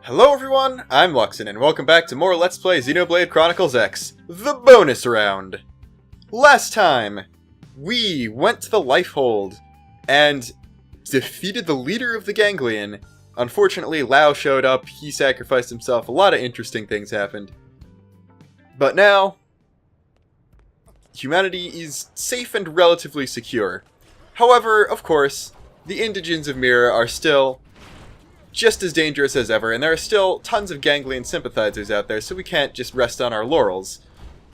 Hello everyone, I'm Luxin, and welcome back to more Let's Play Xenoblade Chronicles X, the bonus round! Last time, we went to the Lifehold, and defeated the leader of the Ganglion. Unfortunately, Lao showed up, he sacrificed himself, a lot of interesting things happened. But now, humanity is safe and relatively secure. However, of course, the indigents of Mira are still just as dangerous as ever, and there are still tons of Ganglion sympathizers out there, so we can't just rest on our laurels.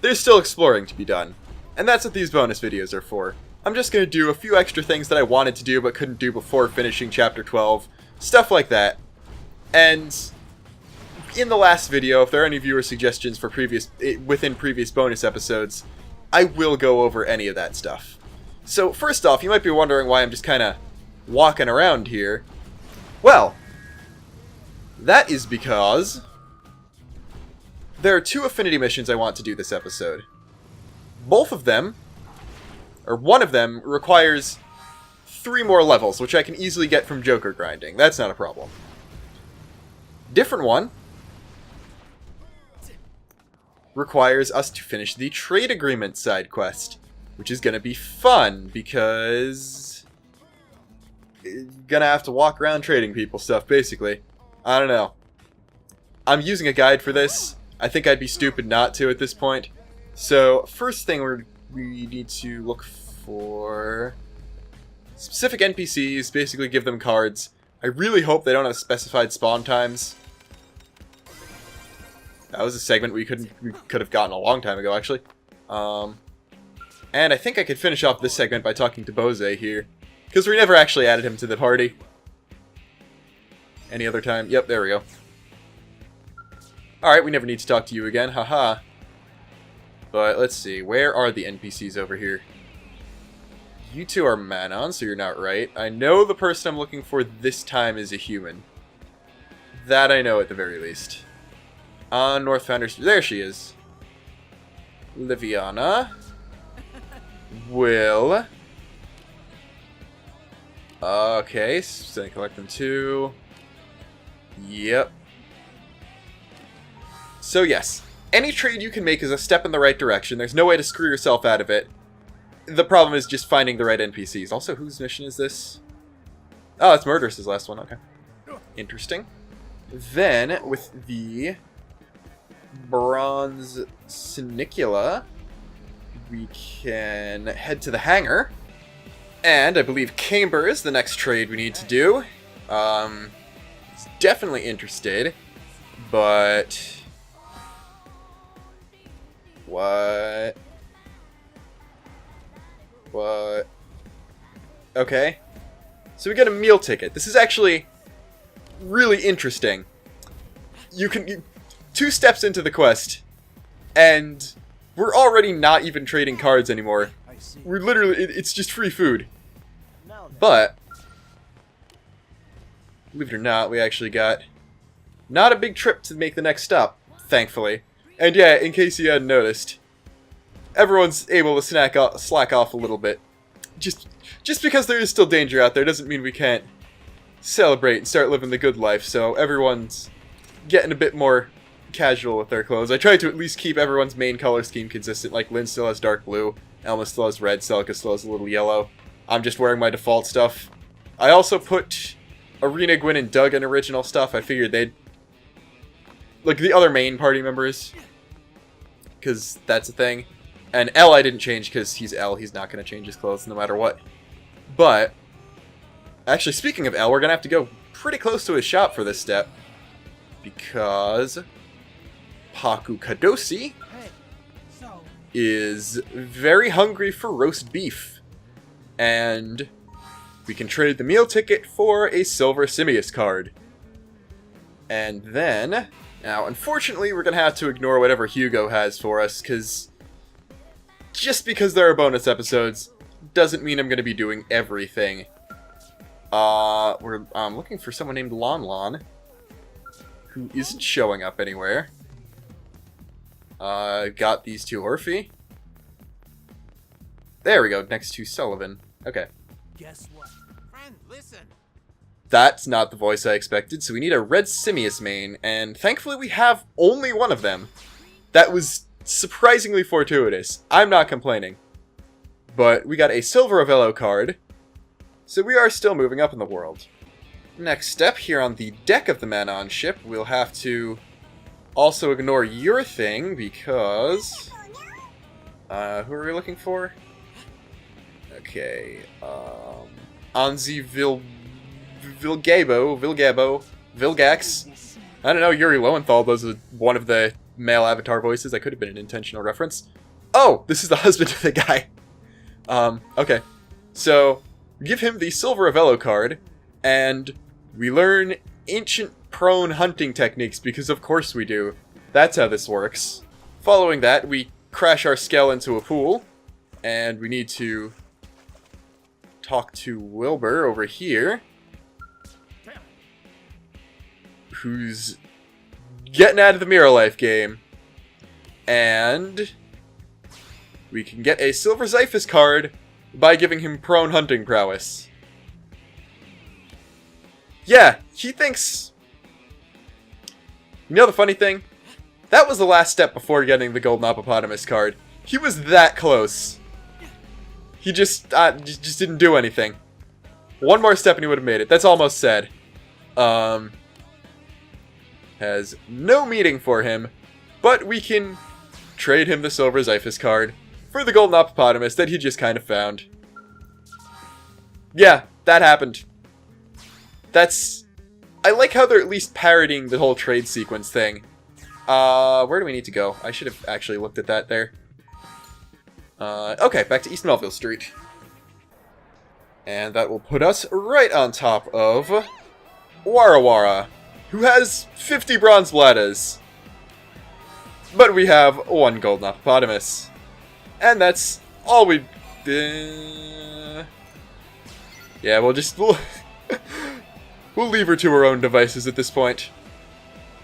There's still exploring to be done, and that's what these bonus videos are for. I'm just going to do a few extra things that I wanted to do but couldn't do before finishing Chapter 12, stuff like that. And in the last video, if there are any viewer suggestions for within previous bonus episodes, I will go over any of that stuff. So first off, you might be wondering why I'm just kind of walking around here. Well, that is because there are two affinity missions I want to do this episode. Both of them, or one of them, requires 3 more levels, which I can easily get from Joker grinding. That's not a problem. Different one requires us to finish the trade agreement side quest, which is going to be fun because gonna have to walk around trading people stuff, basically. I don't know. I'm using a guide for this. I think I'd be stupid not to at this point. So, first thing we need to look for specific NPCs, basically give them cards. I really hope they don't have specified spawn times. That was a segment we could have gotten a long time ago, actually. And I think I could finish off this segment by talking to Bose here, because we never actually added him to the party. Any other time? Yep, there we go. Alright, we never need to talk to you again, haha. But let's see, where are the NPCs over here? You two are Manon, so you're not right. I know the person I'm looking for this time is a human. That I know at the very least. On North Founders, there she is. Liviana. Will. Okay, so I collect them too. Yep. So yes, any trade you can make is a step in the right direction. There's no way to screw yourself out of it. The problem is just finding the right NPCs. Also, whose mission is this? Oh, it's Murderous' last one. Okay. Interesting. Then, with the Bronze Sinicula, we can head to the hangar. And I believe Camber is the next trade we need to do. He's definitely interested, but what? Okay. So we get a meal ticket. This is actually really interesting. You 2 steps into the quest, and we're already not even trading cards anymore. We're literally, it's just free food. But, believe it or not, we actually got not a big trip to make the next stop, thankfully. And yeah, in case you hadn't noticed, everyone's able to slack off a little bit. Just because there is still danger out there doesn't mean we can't celebrate and start living the good life, so everyone's getting a bit more casual with their clothes. I tried to at least keep everyone's main color scheme consistent, like Lynn still has dark blue, Elma still has red, Celica still has a little yellow. I'm just wearing my default stuff. I also put Arena, Gwyn, and Doug in original stuff. I figured they'd... like, the other main party members. Because that's a thing. And L I didn't change because he's L. He's not going to change his clothes no matter what. But, actually, speaking of L, we're going to have to go pretty close to his shop for this step. Because Paku Kadosi is very hungry for roast beef. And we can trade the meal ticket for a silver Simius card. And then, now unfortunately we're going to have to ignore whatever Hugo has for us, because just because there are bonus episodes doesn't mean I'm going to be doing everything. I'm looking for someone named Lon Lon, who isn't showing up anywhere. Got these 2 Orphe. There we go, next to Sullivan. Okay. Guess what? Friend, listen. That's not the voice I expected, so we need a red Simius main, and thankfully we have only one of them. That was surprisingly fortuitous. I'm not complaining. But we got a Silver Avello card, so we are still moving up in the world. Next step, here on the deck of the Manon ship, we'll have to also ignore your thing, because... who are we looking for? Okay, Anzi Vilgax. I don't know, Yuri Lowenthal was one of the male avatar voices. That could have been an intentional reference. Oh, this is the husband of the guy. Okay. So, give him the Silver Avello card, and we learn ancient prone hunting techniques, because of course we do. That's how this works. Following that, we crash our Skell into a pool, and we need to talk to Wilbur over here, who's getting out of the Mirror Life game, and we can get a Silver Xiphus card by giving him prone hunting prowess. Yeah, he thinks... You know the funny thing? That was the last step before getting the Golden Hippopotamus card. He was that close. He just didn't do anything. One more step and he would have made it. That's almost said. Has no meaning for him, but we can trade him the Silver Xiphus card for the Golden Hippopotamus that he just kind of found. Yeah, that happened. That's... I like how they're at least parodying the whole trade sequence thing. Where do we need to go? I should have actually looked at that there. Okay, back to East Melville Street. And that will put us right on top of Warawara, who has 50 bronze bladders. But we have one golden hippopotamus. And that's all we... yeah, we'll just... We'll leave her to her own devices at this point.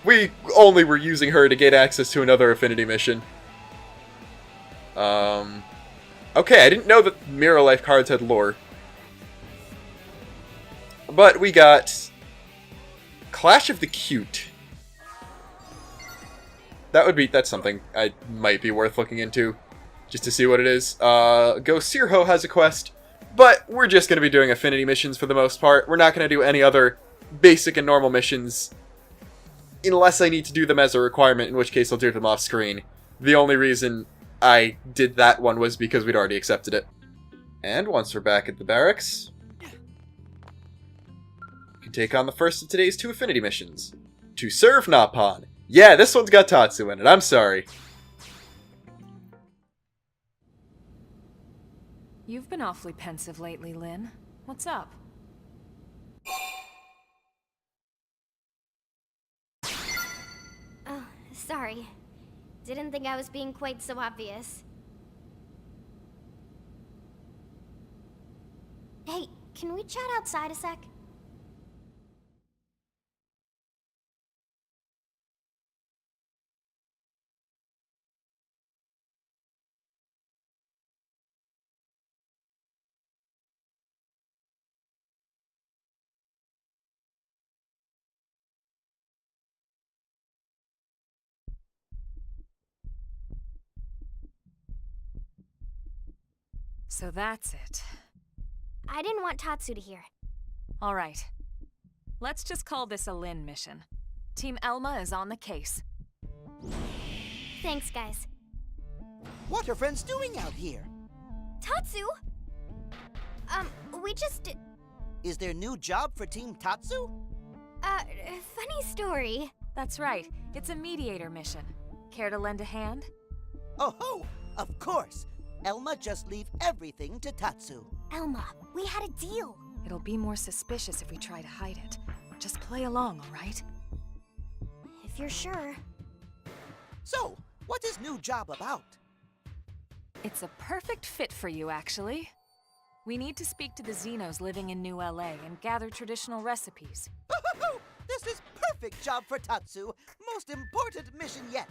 We only were using her to get access to another affinity mission. Okay, I didn't know that Mirror Life cards had lore. But we got Clash of the Cute. That's something I might be worth looking into, just to see what it is. Go Sirho has a quest, but we're just going to be doing affinity missions for the most part. We're not going to do any other basic and normal missions, unless I need to do them as a requirement, in which case I'll do them off screen. The only reason I did that one was because we'd already accepted it. And once we're back at the barracks, we can take on the first of today's 2 affinity missions. To serve Napon. Yeah, this one's got Tatsu in it, I'm sorry. You've been awfully pensive lately, Lynn. What's up? Oh, sorry. Didn't think I was being quite so obvious. Hey, can we chat outside a sec? So that's it. I didn't want Tatsu to hear. All right. Let's just call this a Lynn mission. Team Elma is on the case. Thanks, guys. What are friends doing out here? Tatsu? We just... Is there a new job for Team Tatsu? Funny story. That's right. It's a mediator mission. Care to lend a hand? Oh ho! Of course! Elma just leave everything to Tatsu. Elma, we had a deal. It'll be more suspicious if we try to hide it. Just play along, all right? If you're sure. So, what is new job about? It's a perfect fit for you, actually. We need to speak to the Xenos living in New LA and gather traditional recipes. This is perfect job for Tatsu. Most important mission yet.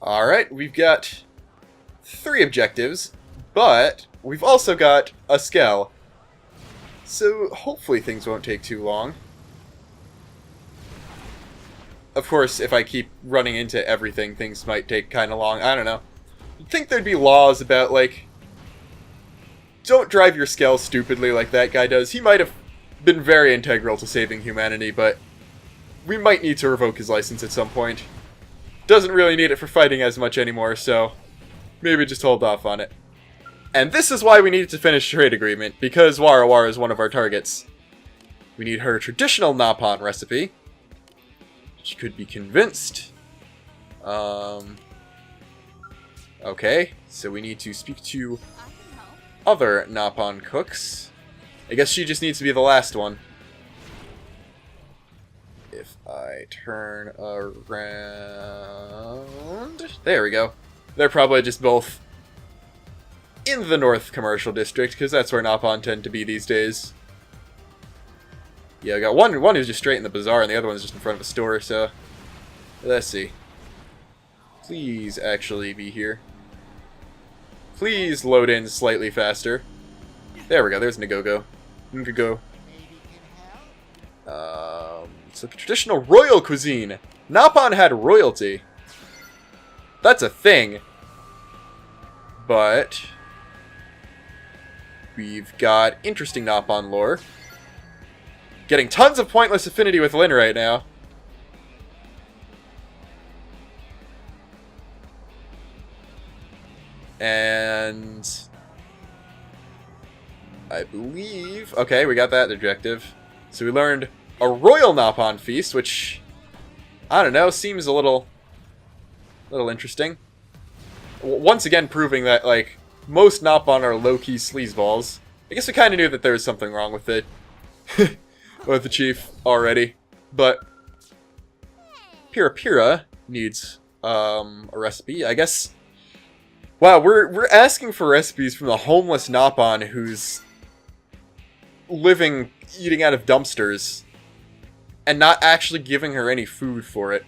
Alright, we've got 3 objectives, but we've also got a Skell. So hopefully things won't take too long. Of course, if I keep running into everything, things might take kind of long. I don't know. You'd think there'd be laws about, like, don't drive your Skell stupidly like that guy does. He might have been very integral to saving humanity, but we might need to revoke his license at some point. Doesn't really need it for fighting as much anymore, so maybe just hold off on it. And this is why we needed to finish trade agreement, because Wara Wara is one of our targets. We need her traditional Napon recipe. She could be convinced. Okay, so we need to speak to other Napon cooks. I guess she just needs to be the last one. If I turn around... There we go. They're probably just both in the North Commercial District, because that's where Napon tend to be these days. Yeah, I got one who's just straight in the bazaar, and the other one's just in front of a store, so... Let's see. Please actually be here. Please load in slightly faster. There we go, there's Nagogo. Nagogo. So traditional royal cuisine. Napon had royalty. That's a thing. But... we've got interesting Napon lore. Getting tons of pointless affinity with Lyn right now. And... I believe... Okay, we got that objective. So we learned a royal Napon feast, which... I don't know, seems a little interesting. Once again proving that, like, most Napon are low-key sleazeballs. I guess we kind of knew that there was something wrong with it. With the chief already. But Pira Pira needs a recipe. I guess... Wow, we're asking for recipes from the homeless Napon who's living eating out of dumpsters and not actually giving her any food for it.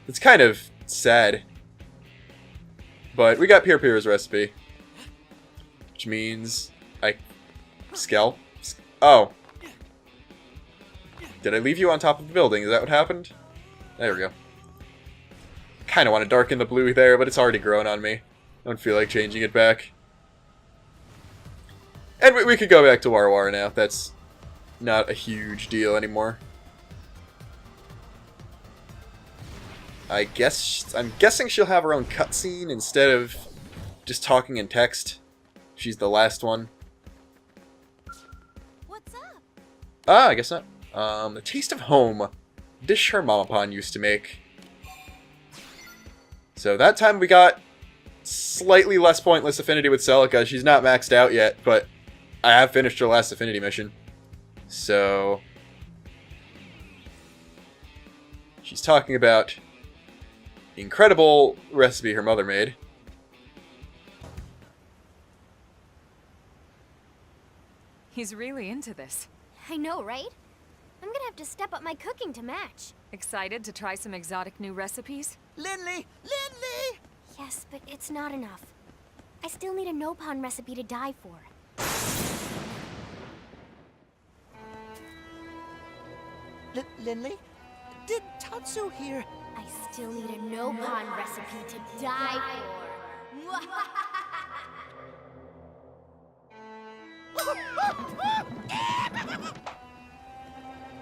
It's kind of sad. But we got Pira Pira's recipe. Which means Skell? Oh. Did I leave you on top of the building? Is that what happened? There we go. Kinda want to darken the blue there, but it's already grown on me. I don't feel like changing it back. And we could go back to Wara Wara now. That's not a huge deal anymore. I'm guessing she'll have her own cutscene instead of just talking in text. She's the last one. What's up? Ah, I guess not. The Taste of Home. Dish her Mamapon used to make. So that time we got slightly less pointless affinity with Celica. She's not maxed out yet, but I have finished her last affinity mission. So... she's talking about the incredible recipe her mother made. He's really into this. I know, right? I'm gonna have to step up my cooking to match. Excited to try some exotic new recipes? Lindley! Lindley! Yes, but it's not enough. I still need a Nopon recipe to die for. Lindley? Did Tatsu hear? I still need a Nopon recipe to die for.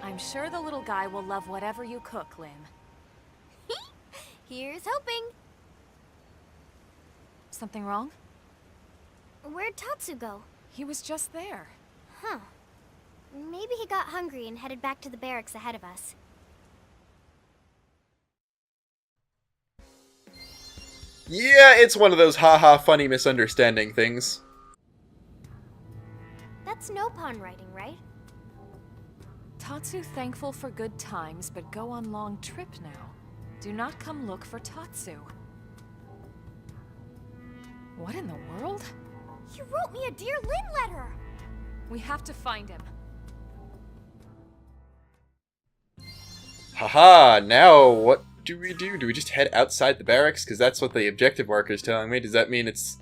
I'm sure the little guy will love whatever you cook, Lyn. Here's hoping. Something wrong? Where'd Tatsu go? He was just there. Huh. Maybe he got hungry and headed back to the barracks ahead of us. Yeah, it's one of those haha funny misunderstanding things. That's Nopon writing, right? Tatsu thankful for good times, but go on long trip now. Do not come look for Tatsu. What in the world? You wrote me a Dear Lyn letter! We have to find him. Haha, now what do we do? Do we just head outside the barracks? Because that's what the objective marker is telling me. Does that mean it's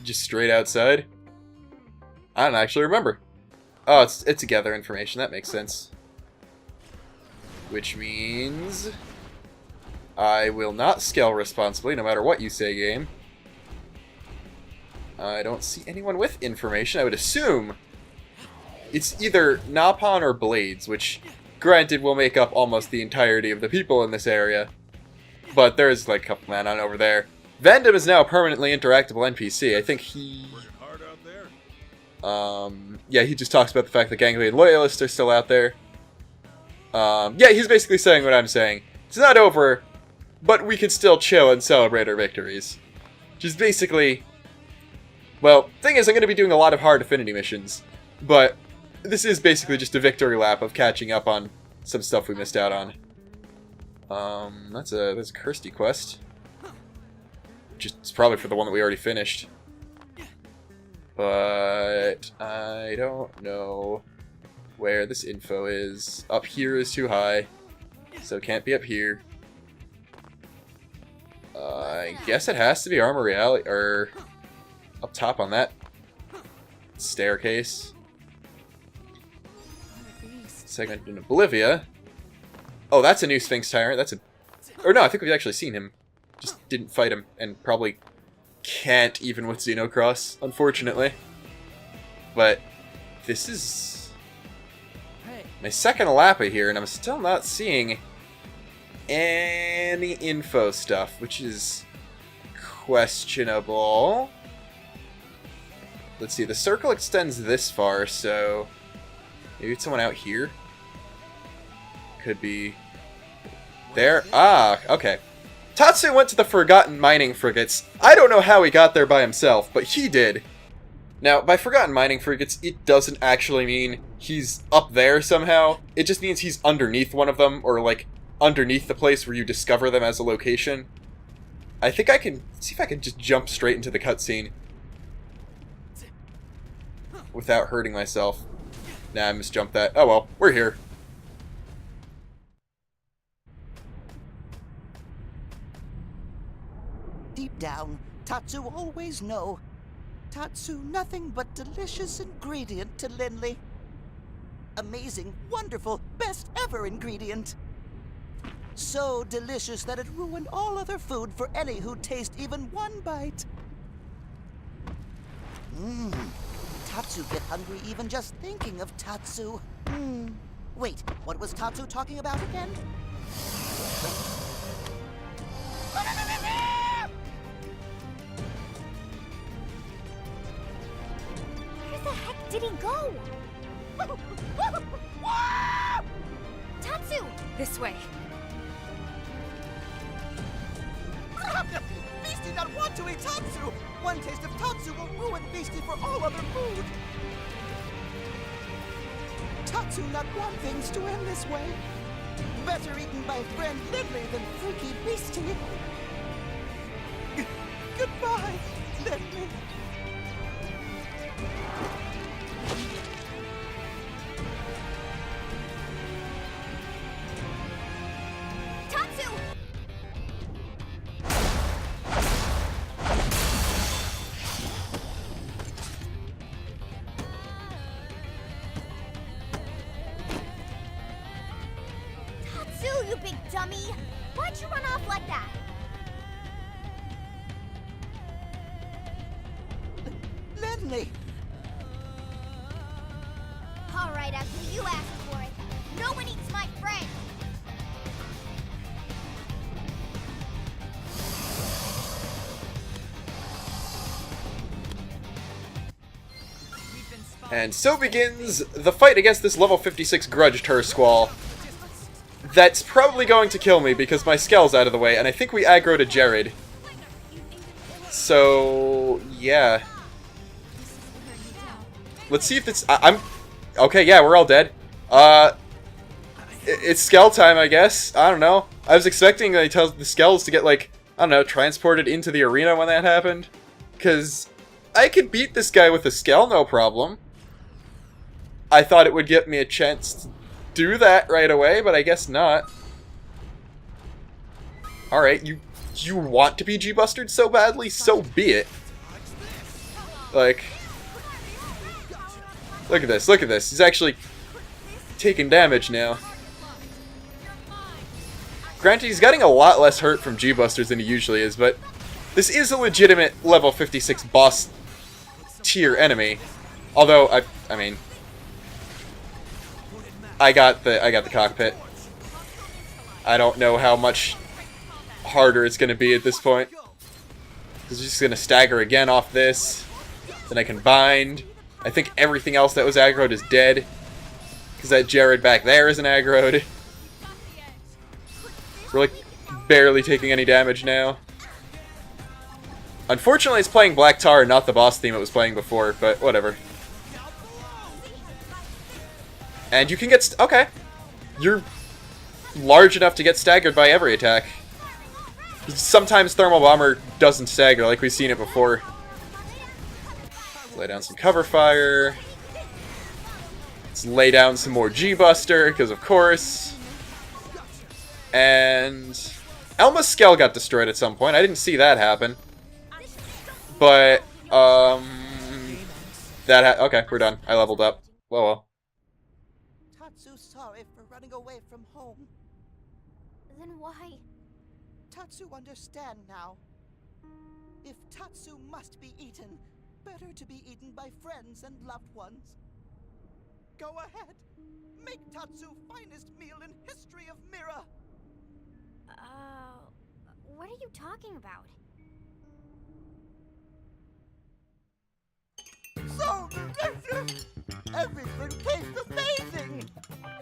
just straight outside? I don't actually remember. Oh, it's a gather information. That makes sense. Which means I will not scale responsibly, no matter what you say, game. I don't see anyone with information. I would assume it's either Napon or Blades, which, granted, will make up almost the entirety of the people in this area. But there's, like, a couple men on over there. Vandam is now a permanently interactable NPC. I think he... yeah, he just talks about the fact that Ganglion Loyalists are still out there. Yeah, he's basically saying what I'm saying. It's not over, but we can still chill and celebrate our victories. Which is basically... Well, thing is, I'm going to be doing a lot of hard affinity missions, but this is basically just a victory lap of catching up on some stuff we missed out on. That's a Kirsty quest. It's probably for the one that we already finished. But I don't know where this info is. Up here is too high, so it can't be up here. I guess it has to be Armory Alley, or up top on that staircase. Segment in Oblivia. Oh, that's a new Sphinx Tyrant. That's a... Or no, I think we've actually seen him. Just didn't fight him, and probably can't even with Xenocross, unfortunately. But this is my second Lappa here, and I'm still not seeing any info stuff, which is questionable. Let's see, the circle extends this far, so maybe it's someone out here. Could be there. Ah, okay. Tatsu went to the Forgotten Mining Frigates. I don't know how he got there by himself, but he did. Now, by Forgotten Mining Frigates, it doesn't actually mean he's up there somehow. It just means he's underneath one of them, or like underneath the place where you discover them as a location. I think I can see if I can just jump straight into the cutscene without hurting myself. Nah, I misjumped that. Oh well, we're here. Deep down, Tatsu always know. Tatsu nothing but delicious ingredient to Linley. Amazing, wonderful, best ever ingredient. So delicious that it ruined all other food for any who'd taste even one bite. Tatsu get hungry even just thinking of Tatsu. Wait, what was Tatsu talking about again? Where the heck did he go? Tatsu! This way. Beastie not want to eat Tatsu! One taste of Tatsu will ruin Beastie for all other food! Tatsu not want things to end this way. Better eaten by friend Linley than freaky Beastie. Goodbye, Linley. Tatsu! Tatsu, you big dummy! Why'd you run off like that? Linley! All right, Ugly, you asked for it. No one eats my friend. And so begins the fight against this level 56 Grudge Squall. That's probably going to kill me because my Skell's out of the way, and I think we aggroed a Jared. So, yeah. Let's see if this... I'm... Okay, yeah, we're all dead. It's Skell time, I guess. I don't know. I was expecting the Skells to get, like, I don't know, transported into the arena when that happened. Because I could beat this guy with a Skell, no problem. I thought it would get me a chance to do that right away, but I guess not. Alright, you want to be G-Bustered so badly? So be it. Like, look at this, look at this. He's actually taking damage now. Granted, he's getting a lot less hurt from G-Busters than he usually is, but this is a legitimate level 56 boss tier enemy. Although, I mean, I got the cockpit. I don't know how much harder it's going to be at this point. He's just going to stagger again off this. Then I can bind. I think everything else that was aggroed is dead. Because that Jared back there isn't aggroed. We're like barely taking any damage now. Unfortunately, it's playing Black Tar, not the boss theme it was playing before, but whatever. And you can get... okay. You're large enough to get staggered by every attack. Sometimes Thermal Bomber doesn't stagger, like we've seen it before. Let's lay down some cover fire. Let's lay down some more G-Buster, because of course. And Elma's Skell got destroyed at some point. I didn't see that happen. But, okay, we're done. I leveled up. Well. Tatsu's sorry for running away from home. Then why? Tatsu understand now. If Tatsu must be eaten, better to be eaten by friends and loved ones. Go ahead. Make Tatsu finest meal in history of Mira. What are you talking about? So delicious! Everything tastes amazing!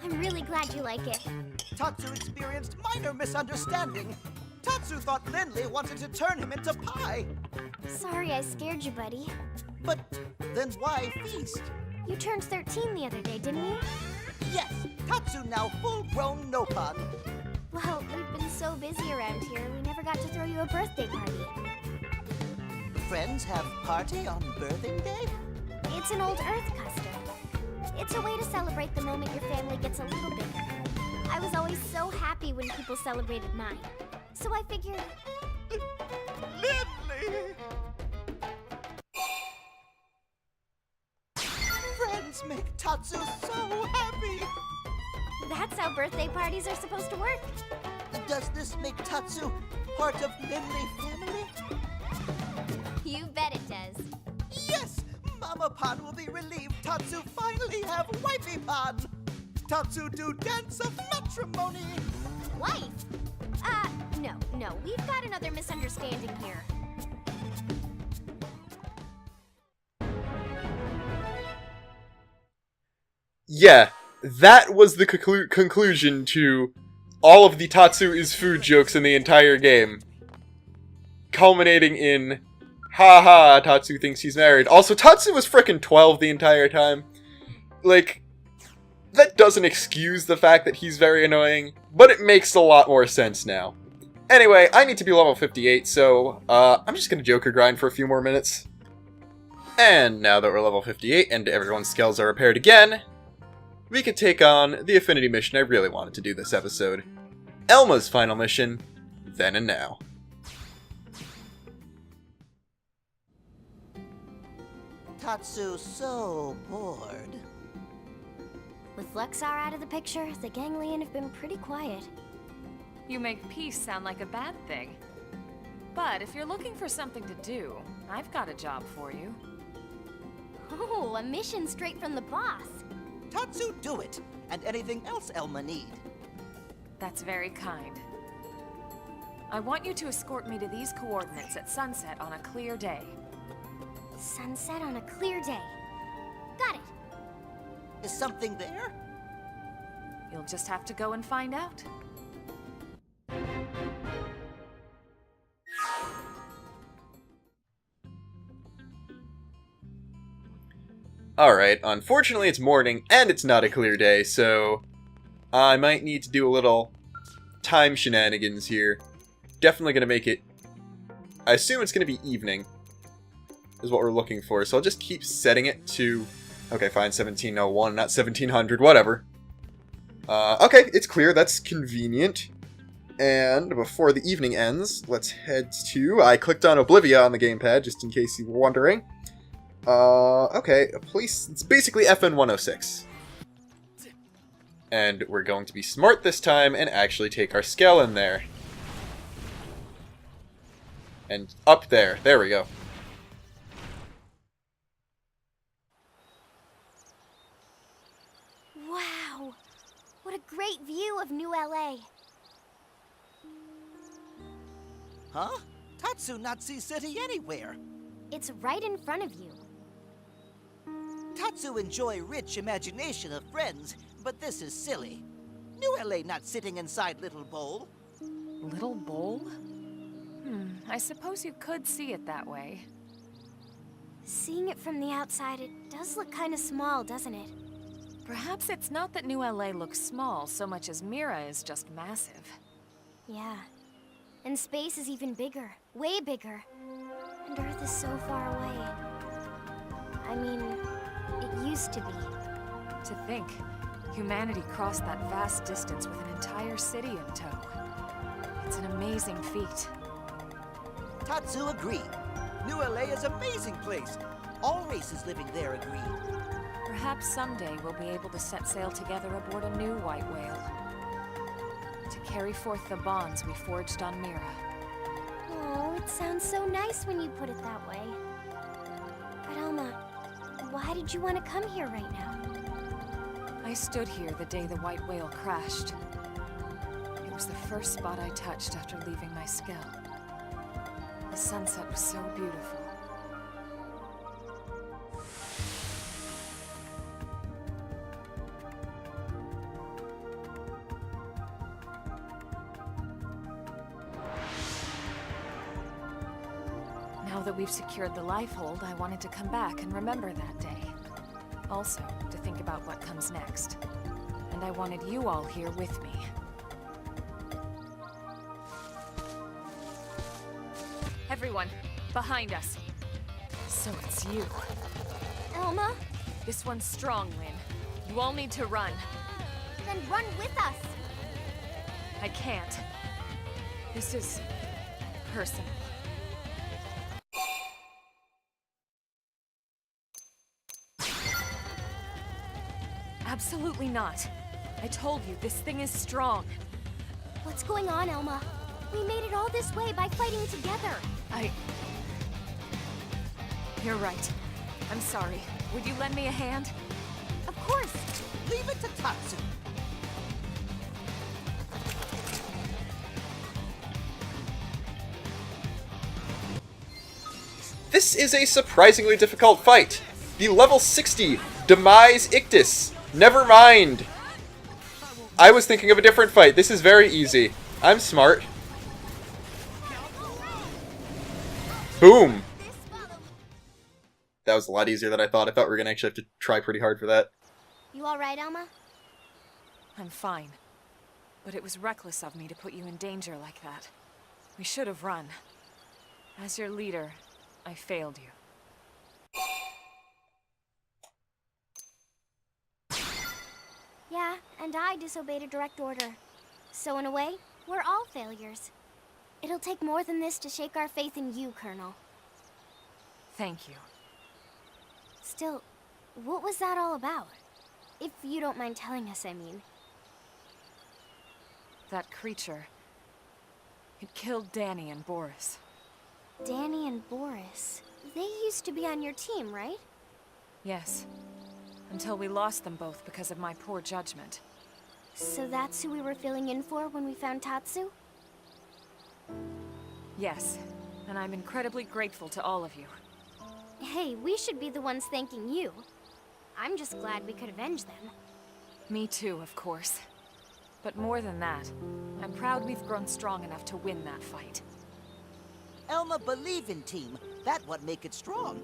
I'm really glad you like it. Tatsu experienced minor misunderstanding. Tatsu thought Lindley wanted to turn him into pie. Sorry I scared you, buddy. But then why feast? You turned 13 the other day, didn't you? Yes, Tatsu now full-grown Nopon. Well, we've been so busy around here, we never got to throw you a birthday party. Friends have party on birthing day? It's an old Earth custom. It's a way to celebrate the moment your family gets a little bigger. I was always so happy when people celebrated mine. So I figured... Lindley! Friends make Tatsu so happy! That's how birthday parties are supposed to work. Does this make Tatsu part of Lindley family? You bet it does. Yes! Mama Pan will be relieved Tatsu finally have Wifey Pan! Tatsu do dance of matrimony! Wife? No, we've got another misunderstanding here. Yeah, that was the conclusion to all of the Tatsu is food jokes in the entire game. Culminating in, haha, Tatsu thinks he's married. Also, Tatsu was frickin' 12 the entire time. Like, that doesn't excuse the fact that he's very annoying, but it makes a lot more sense now. Anyway, I need to be level 58, so I'm just gonna Joker grind for a few more minutes. And now that we're level 58 and everyone's skills are repaired again, we can take on the affinity mission I really wanted to do this episode. Elma's final mission, then and now. Tatsu's so bored. With Luxar out of the picture, the Ganglion have been pretty quiet. You make peace sound like a bad thing. But if you're looking for something to do, I've got a job for you. Oh, a mission straight from the boss. Tatsu, do it! And anything else Elma need. That's very kind. I want you to escort me to these coordinates at sunset on a clear day. Sunset on a clear day. Got it. Is something there? You'll just have to go and find out. Alright, unfortunately it's morning, and it's not a clear day, so I might need to do a little time shenanigans here. Definitely gonna make it... I assume it's gonna be evening, is what we're looking for, so I'll just keep setting it to... Okay, fine, 1701, not 1700, whatever. Okay, it's clear, that's convenient. And before the evening ends, let's head to... I clicked on Oblivia on the gamepad, just in case you were wondering. Okay, a place... It's basically FN 106. And we're going to be smart this time and actually take our scale in there. And up there. There we go. Wow! What a great view of New LA. Huh? Tatsu not see city anywhere. It's right in front of you. Tatsu enjoy rich imagination of friends, but this is silly. New LA not sitting inside Little Bowl. Little bowl? I suppose you could see it that way. Seeing it from the outside, it does look kind of small, doesn't it? Perhaps it's not that New LA looks small so much as Mira is just massive. Yeah. And space is even bigger. Way bigger. And Earth is so far away. I mean, it used to be. To think, humanity crossed that vast distance with an entire city in tow. It's an amazing feat. Tatsu agree. New LA is amazing place. All races living there agree. Perhaps someday we'll be able to set sail together aboard a new white whale. To carry forth the bonds we forged on Mira. Oh, it sounds so nice when you put it that way. But Elma, why did you want to come here right now? I stood here the day the white whale crashed. It was the first spot I touched after leaving my skell. The sunset was so beautiful. Now that we've secured the lifehold, I wanted to come back and remember that day. Also, to think about what comes next. And I wanted you all here with me. Everyone, behind us. So it's you. Elma? This one's strong, Lynn. You all need to run. Then run with us. I can't. This is personal. Absolutely not. I told you, this thing is strong. What's going on, Elma? We made it all this way by fighting together. You're right. I'm sorry. Would you lend me a hand? Of course. Leave it to Tatsu. This is a surprisingly difficult fight. The level 60 Demise Ictus. Never mind. I was thinking of a different fight. This is very easy. I'm smart. Boom. That was a lot easier than I thought. I thought we were going to actually have to try pretty hard for that. You all right, Elma? I'm fine. But it was reckless of me to put you in danger like that. We should have run. As your leader, I failed you. Yeah, and I disobeyed a direct order. So in a way, we're all failures. It'll take more than this to shake our faith in you, Colonel. Thank you. Still, what was that all about? If you don't mind telling us, I mean. That creature. It killed Danny and Boris. Danny and Boris. They used to be on your team, right? Yes. Until we lost them both because of my poor judgment. So that's who we were filling in for when we found Tatsu? Yes. And I'm incredibly grateful to all of you. Hey, we should be the ones thanking you. I'm just glad we could avenge them. Me too, of course. But more than that, I'm proud we've grown strong enough to win that fight. Elma believe in team. That what make it strong.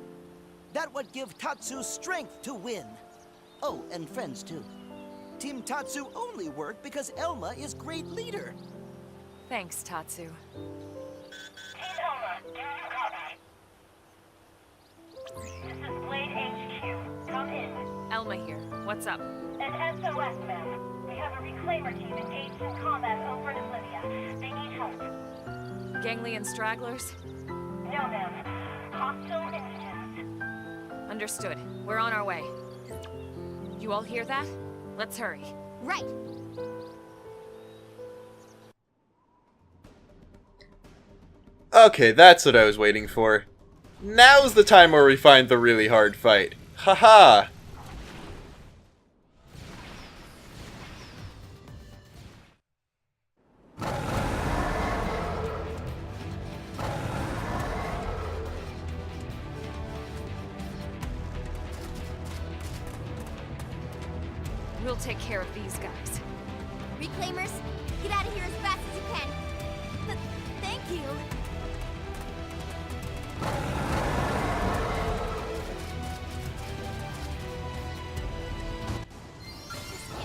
That what give Tatsu strength to win. Oh, and friends too. Team Tatsu only work because Elma is great leader. Thanks, Tatsu. Team Elma, do you copy? This is Blade HQ. Come in. Elma here. What's up? An SOS, ma'am. We have a reclaimer team engaged in combat over in Oblivion. They need help. Ganglion stragglers? No, ma'am. Hostile indigents. Understood. We're on our way. You all hear that? Let's hurry. Right. Okay, that's what I was waiting for. Now's the time where we find the really hard fight. Haha! We'll take care of these guys. Reclaimers, get out of here as fast as you can. Thank you.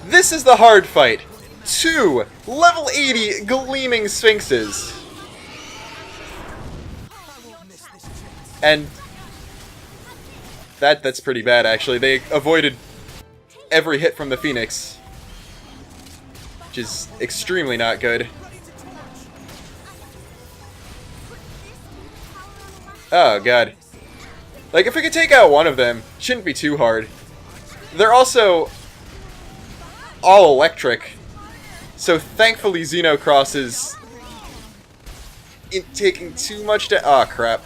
This is the hard fight. 2 level 80 gleaming sphinxes. And that's pretty bad actually. They avoided every hit from the Phoenix, which is extremely not good. Oh god. Like, if we could take out one of them, shouldn't be too hard. They're also all electric, so thankfully Xenocross is taking too much to— ah, crap.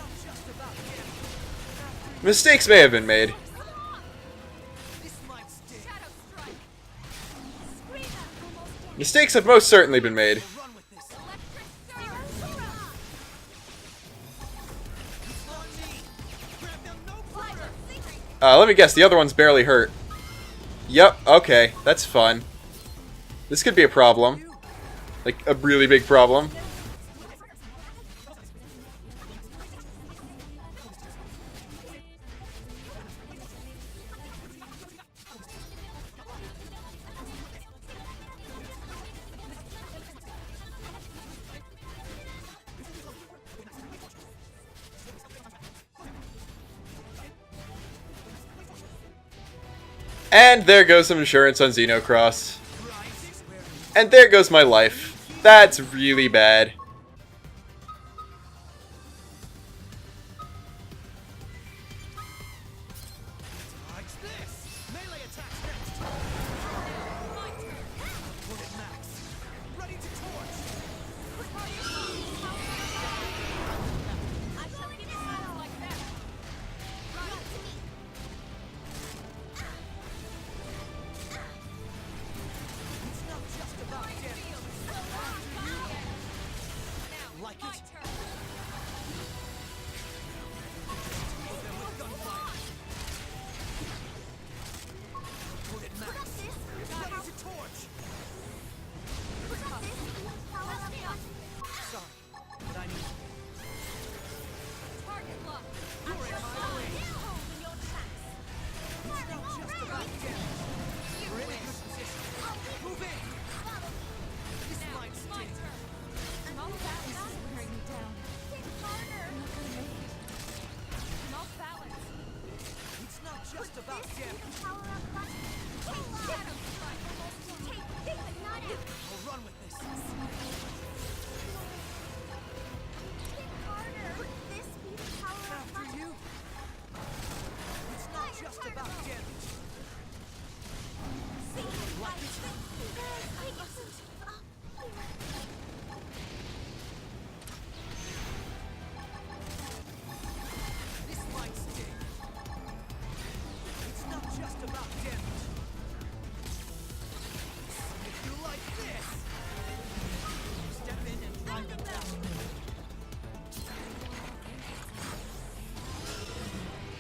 Mistakes may have been made. Mistakes have most certainly been made. Let me guess, the other one's barely hurt. Yep, okay, that's fun. This could be a problem. Like, a really big problem. And there goes some insurance on Xenocross. And there goes my life. That's really bad.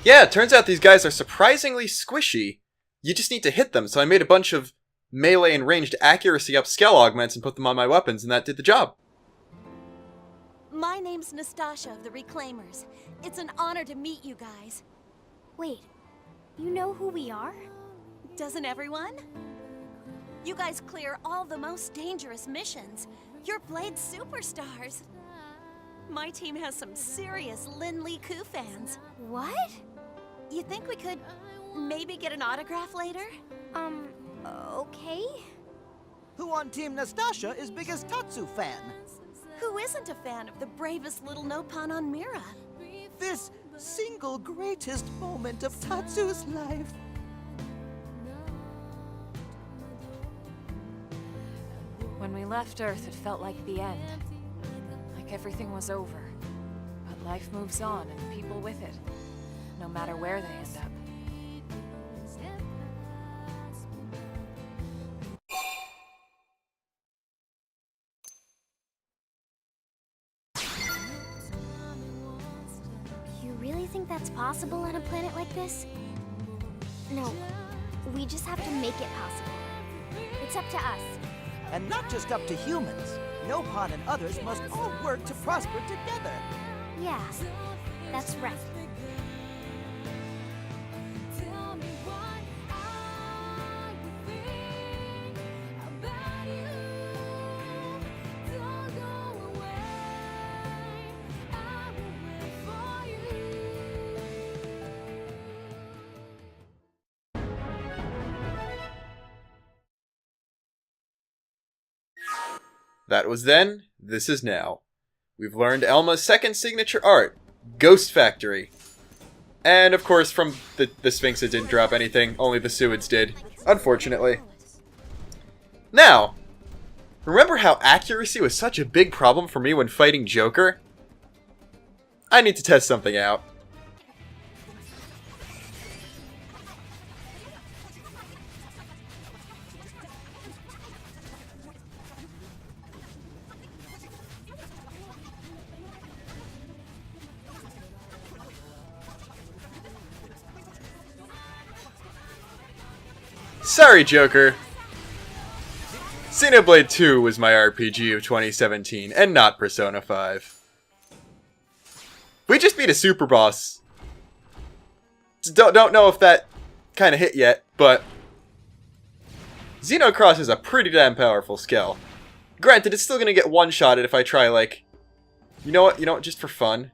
Yeah, it turns out these guys are surprisingly squishy. You just need to hit them, so I made a bunch of melee and ranged accuracy up scale augments and put them on my weapons, and that did the job. My name's Nastasha of the Reclaimers. It's an honor to meet you guys. Wait, you know who we are? Doesn't everyone? You guys clear all the most dangerous missions. You're Blade superstars. My team has some serious Lin Li Ku fans. What? You think we could maybe get an autograph later? Okay. Who on Team Nastasha is biggest Tatsu fan? Who isn't a fan of the bravest little Nopon on Mira? This single greatest moment of Tatsu's life. When we left Earth, it felt like the end. Like everything was over. But life moves on, and people with it. No matter where they end up. You really think that's possible on a planet like this? No, we just have to make it possible. It's up to us. And not just up to humans. Nopon and others must all work to prosper together. Yeah, that's right. That was then, this is now. We've learned Elma's second signature art, Ghost Factory. And of course from the Sphinx it didn't drop anything, only the Suids did, unfortunately. Now, remember how accuracy was such a big problem for me when fighting Joker? I need to test something out. Sorry, Joker. Xenoblade 2 was my RPG of 2017, and not Persona 5. We just beat a super boss. Don't know if that kind of hit yet, but Xenocross is a pretty damn powerful skill. Granted, it's still going to get one-shotted if I try, like... You know what, just for fun.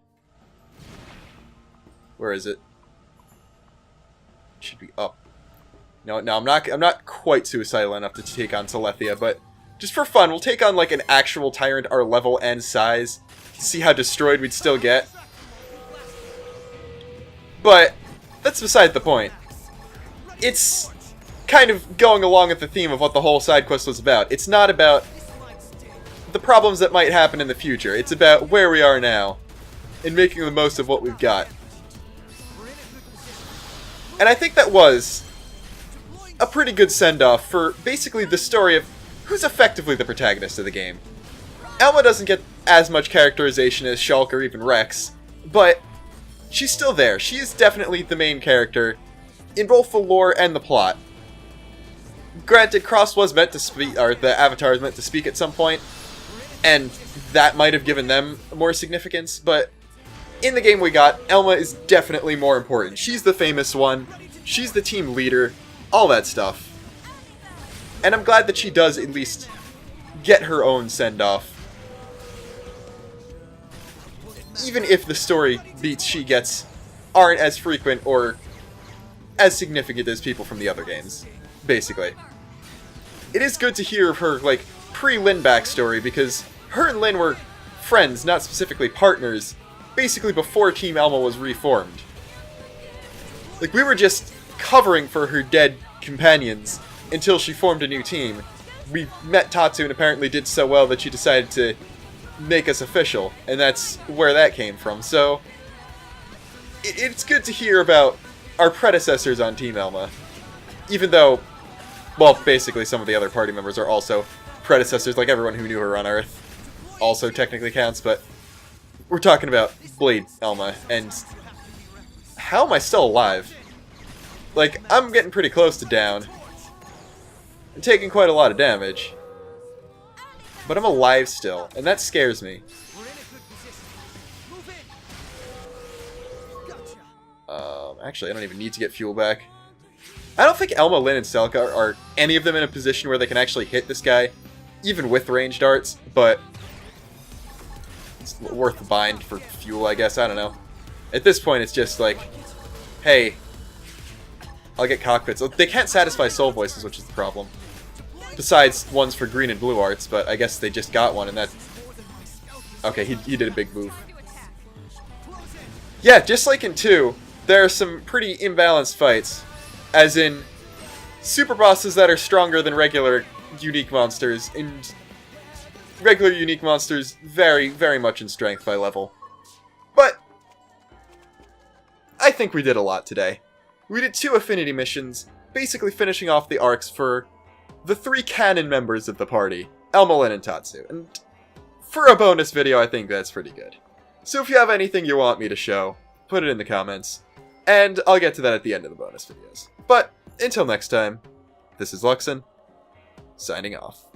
Where is it? It should be up. No, I'm not quite suicidal enough to take on Telethia, but just for fun, we'll take on like an actual tyrant our level and size to see how destroyed we'd still get. But that's beside the point. It's kind of going along with the theme of what the whole side quest was about. It's not about the problems that might happen in the future. It's about where we are now and making the most of what we've got. And I think that was a pretty good send-off for basically the story of who's effectively the protagonist of the game. Elma doesn't get as much characterization as Shulk or even Rex, but she's still there. She is definitely the main character in both the lore and the plot. Granted, Cross was meant to speak, or the Avatar was meant to speak at some point, and that might have given them more significance, but in the game we got, Elma is definitely more important. She's the famous one, she's the team leader, all that stuff. And I'm glad that she does at least get her own send-off. Even if the story beats she gets aren't as frequent or as significant as people from the other games, basically. It is good to hear of her, like, pre-Lyn backstory, because her and Lyn were friends, not specifically partners, basically before Team Elma was reformed. Like, we were just covering for her dead companions until she formed a new team. We met Tatsu and apparently did so well that she decided to make us official, and that's where that came from. So it's good to hear about our predecessors on Team Elma, even though, well, basically some of the other party members are also predecessors, like everyone who knew her on Earth also technically counts, but we're talking about Blade Elma, and how am I still alive? Like, I'm getting pretty close to down. I'm taking quite a lot of damage. But I'm alive still, and that scares me. Actually, I don't even need to get fuel back. I don't think Elma, Lyn, and Selka are any of them in a position where they can actually hit this guy, even with ranged darts, but it's worth the bind for fuel, I guess. I don't know. At this point, it's just like, hey, I'll get cockpits. They can't satisfy soul voices, which is the problem. Besides ones for green and blue arts, but I guess they just got one and that... Okay, he did a big move. Yeah, just like in 2, there are some pretty imbalanced fights. As in, super bosses that are stronger than regular unique monsters, and regular unique monsters very, very much in strength by level. But I think we did a lot today. We did 2 affinity missions, basically finishing off the arcs for the 3 canon members of the party, Elmo, and Tatsu. And for a bonus video, I think that's pretty good. So if you have anything you want me to show, put it in the comments, and I'll get to that at the end of the bonus videos. But until next time, this is Luxin, signing off.